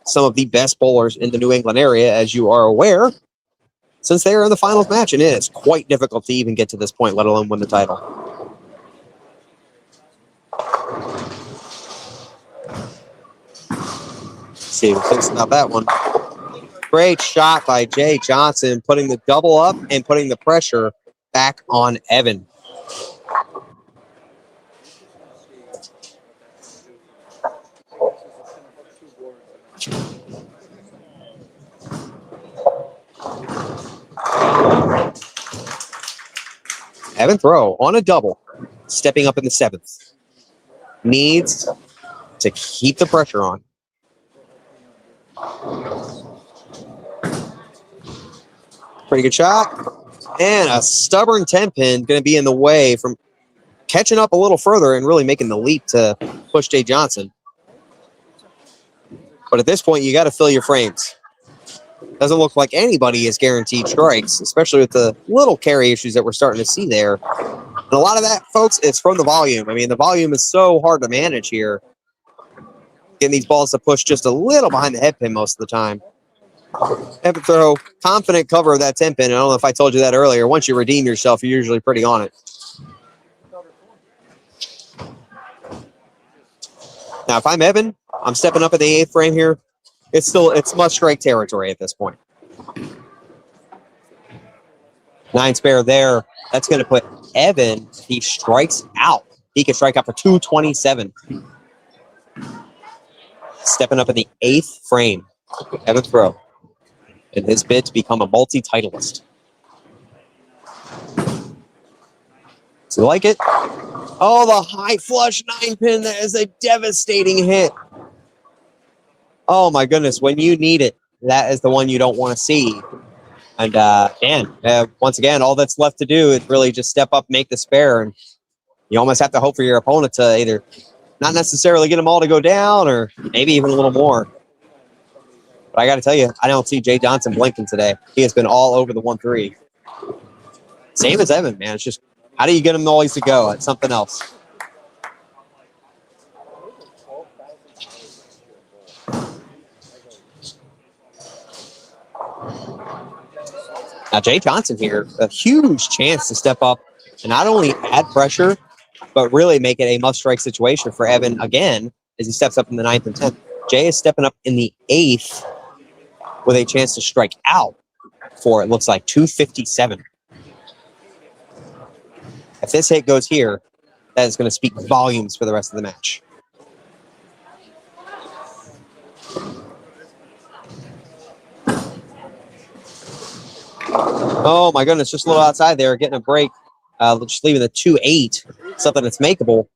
some of the best bowlers in the New England area, as you are aware, since they are in the finals match, and it is quite difficult to even get to this point, let alone win the title. Let's see what he thinks about that one. Great shot by Jay Johnson, putting the double up and putting the pressure back on Evan. Evan Throw on a double, stepping up in the 7th. Needs to keep the pressure on. Pretty good shot. And a stubborn 10-pin going to be in the way from catching up a little further and really making the leap to push Jay Johnson. But at this point, you got to fill your frames. Doesn't look like anybody is guaranteed strikes, especially with the little carry issues that we're starting to see there. And a lot of that, folks, is from the volume. I mean, the volume is so hard to manage here. Getting these balls to push just a little behind the head pin most of the time. Evan Throw, confident cover of that 10-pin. I don't know if I told you that earlier. Once you redeem yourself, you're usually pretty on it. Now, if I'm Evan, I'm stepping up at the 8th frame here. It's must strike territory at this point. 9-spare there. That's going to put Evan, if he strikes out, he can strike out for 227. Stepping up in the 8th frame. Evan Throw in his bid to become a multi-titleist. So you like it? Oh, the high flush 9-pin. That is a devastating hit. Oh, my goodness. When you need it, that is the one you don't want to see. And, once again, all that's left to do is really just step up, make the spare. And you almost have to hope for your opponent to either not necessarily get them all to go down or maybe even a little more. But I got to tell you, I don't see Jay Johnson blinking today. He has been all over the 1-3. Same as Evan, man. It's just, how do you get him always to go? It's something else. Now, Jay Johnson here, a huge chance to step up and not only add pressure, but really make it a must-strike situation for Evan again as he steps up in the 9th and 10th. Jay is stepping up in the 8th with a chance to strike out for, it looks like, 257. If this hit goes here, that is going to speak volumes for the rest of the match. Oh, my goodness, just a little outside there, getting a break. Just leaving the 2-8, something that's makeable.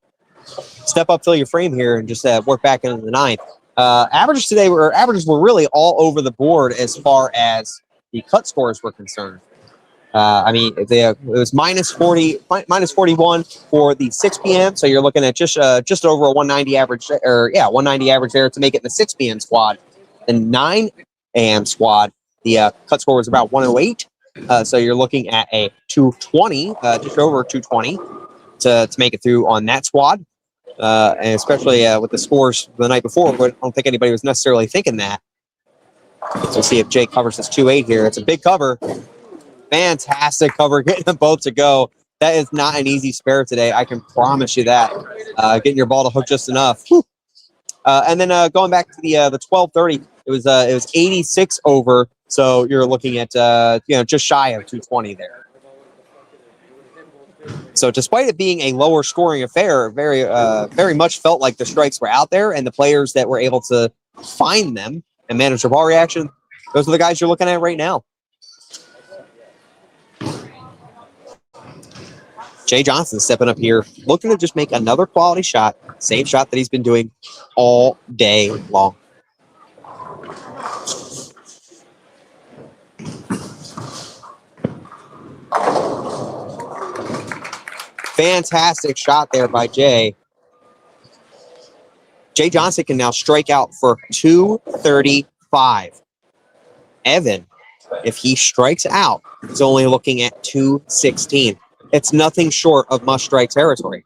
Step up, fill your frame here, and just work back into the 9th. Averages were really all over the board as far as the cut scores were concerned. I mean, it was minus 41 for the 6 p.m. So you're looking at just over a 190 average, 190 average there to make it in the 6 p.m. squad. The 9 a.m. squad, the cut score was about 108. So you're looking at a 220, just over 220 to make it through on that squad. And especially with the scores the night before, I don't think anybody was necessarily thinking that. So we'll see if Jake covers this 2-8 here. It's a big cover. Fantastic cover, getting them both to go. That is not an easy spare today. I can promise you that. Getting your ball to hook just enough. And then going back to the 12:30, it was 86 over So you're looking at, just shy of 220 there. So despite it being a lower scoring affair, very much felt like the strikes were out there, and the players that were able to find them and manage their ball reaction, those are the guys you're looking at right now. Jay Johnson stepping up here, looking to just make another quality shot, same shot that he's been doing all day long. Fantastic shot there by Jay. Jay Johnson can now strike out for 235. Evan, if he strikes out, is only looking at 216. It's nothing short of must-strike territory.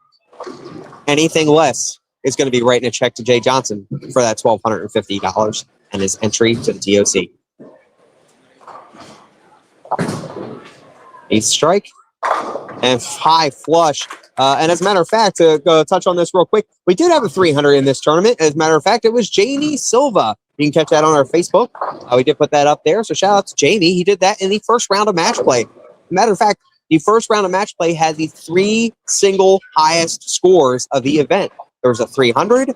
Anything less is going to be writing a check to Jay Johnson for that $1,250 and his entry to the TOC. Eighth strike and high flush. And as a matter of fact, to go touch on this real quick, we did have a 300 in this tournament. As a matter of fact, it was Jamie Silva. You can catch that on our Facebook. We did put that up there. So shout out to Jamie. He did that in the first round of match play. Matter of fact, the first round of match play had the 3 single highest scores of the event. There was a 300,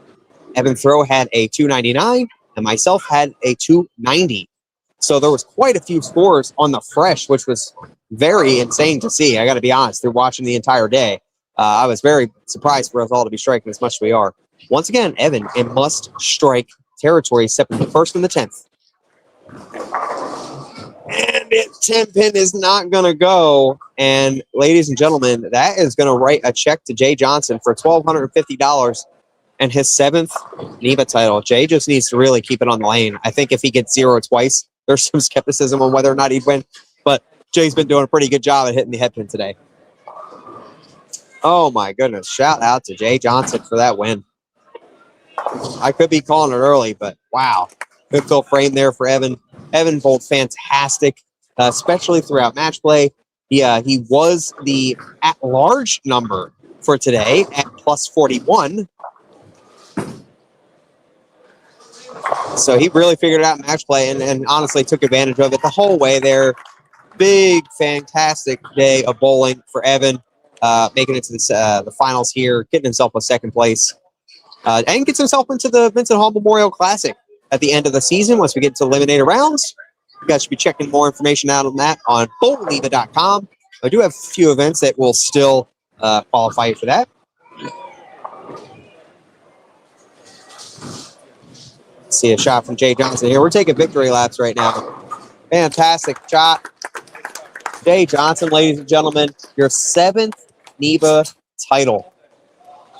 Evan Throw had a 299, and myself had a 290. So there was quite a few scores on the fresh, which was very insane to see. I got to be honest, through watching the entire day. I was very surprised for us all to be striking as much as we are. Once again, Evan in must-strike territory, stepping the first and the 10th. And 10-pin is not going to go. And ladies and gentlemen, that is going to write a check to Jay Johnson for $1,250 and his 7th Neba title. Jay just needs to really keep it on the lane. I think if he gets 0 twice, there's some skepticism on whether or not he'd win. But Jay's been doing a pretty good job at hitting the head pin today. Oh, my goodness. Shout out to Jay Johnson for that win. I could be calling it early, but wow. Good fill frame there for Evan. Evan bowled fantastic, especially throughout match play. He was the at-large number for today at plus 41. So he really figured it out in match play and honestly took advantage of it the whole way there. Big, fantastic day of bowling for Evan, making it to the finals here, getting himself a second place, and gets himself into the Vincent Hall Memorial Classic at the end of the season. Once we get to eliminator rounds, you guys should be checking more information out on that on bowlingneva.com. I do have a few events that will still qualify you for that. See a shot from Jay Johnson here. We're taking victory laps right now. Fantastic shot. Jay Johnson, ladies and gentlemen, your 7th Neba title.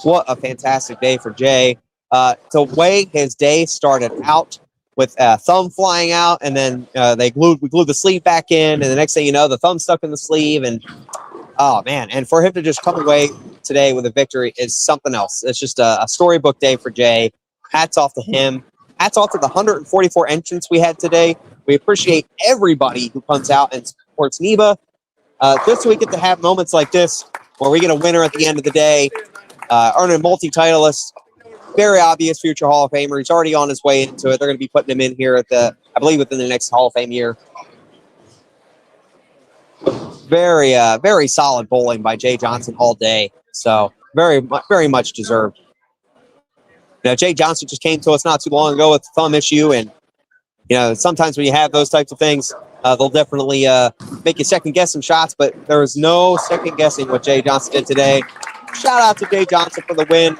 What a fantastic day for Jay. The way his day started out with thumb flying out, and then we glued the sleeve back in, and the next thing you know, the thumb stuck in the sleeve, and oh man! And for him to just come away today with a victory is something else. It's just a storybook day for Jay. Hats off to him. Hats off to the 144 entrants we had today. We appreciate everybody who comes out and supports Neba. Just so we get to have moments like this where we get a winner at the end of the day, earning a multi-titleist. Very obvious future Hall of Famer. He's already on his way into it. They're going to be putting him in here I believe within the next Hall of Fame year. Very, very solid bowling by Jay Johnson all day. So very much deserved. Now, Jay Johnson just came to us not too long ago with the thumb issue, and sometimes when you have those types of things, they'll definitely make you second guess some shots. But there was no second guessing what Jay Johnson did today. Shout out to Jay Johnson for the win.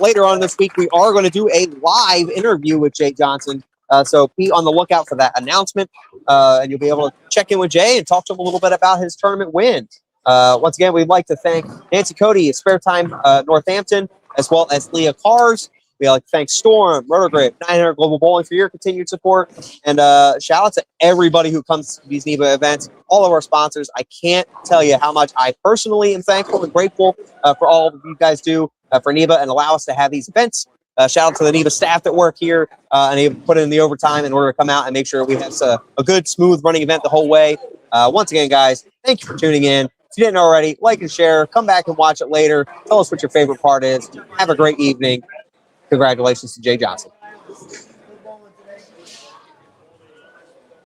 Later on this week, we are going to do a live interview with Jay Johnson. So be on the lookout for that announcement. And you'll be able to check in with Jay and talk to him a little bit about his tournament win. Once again, we'd like to thank Nancy Cody at Spare Time Northampton, as well as Lia Cars. We'd like to thank Storm, Rotogrip, 900 Global Bowling for your continued support. And shout out to everybody who comes to these Neba events, all of our sponsors. I can't tell you how much I personally am thankful and grateful for all of you guys do for Neba and allow us to have these events. Shout out to the Neba staff that work here and they put in the overtime in order to come out and make sure we have a good, smooth running event the whole way. Once again, guys, thank you for tuning in. If you didn't already, like and share. Come back and watch it later. Tell us what your favorite part is. Have a great evening. Congratulations to Jay Johnson.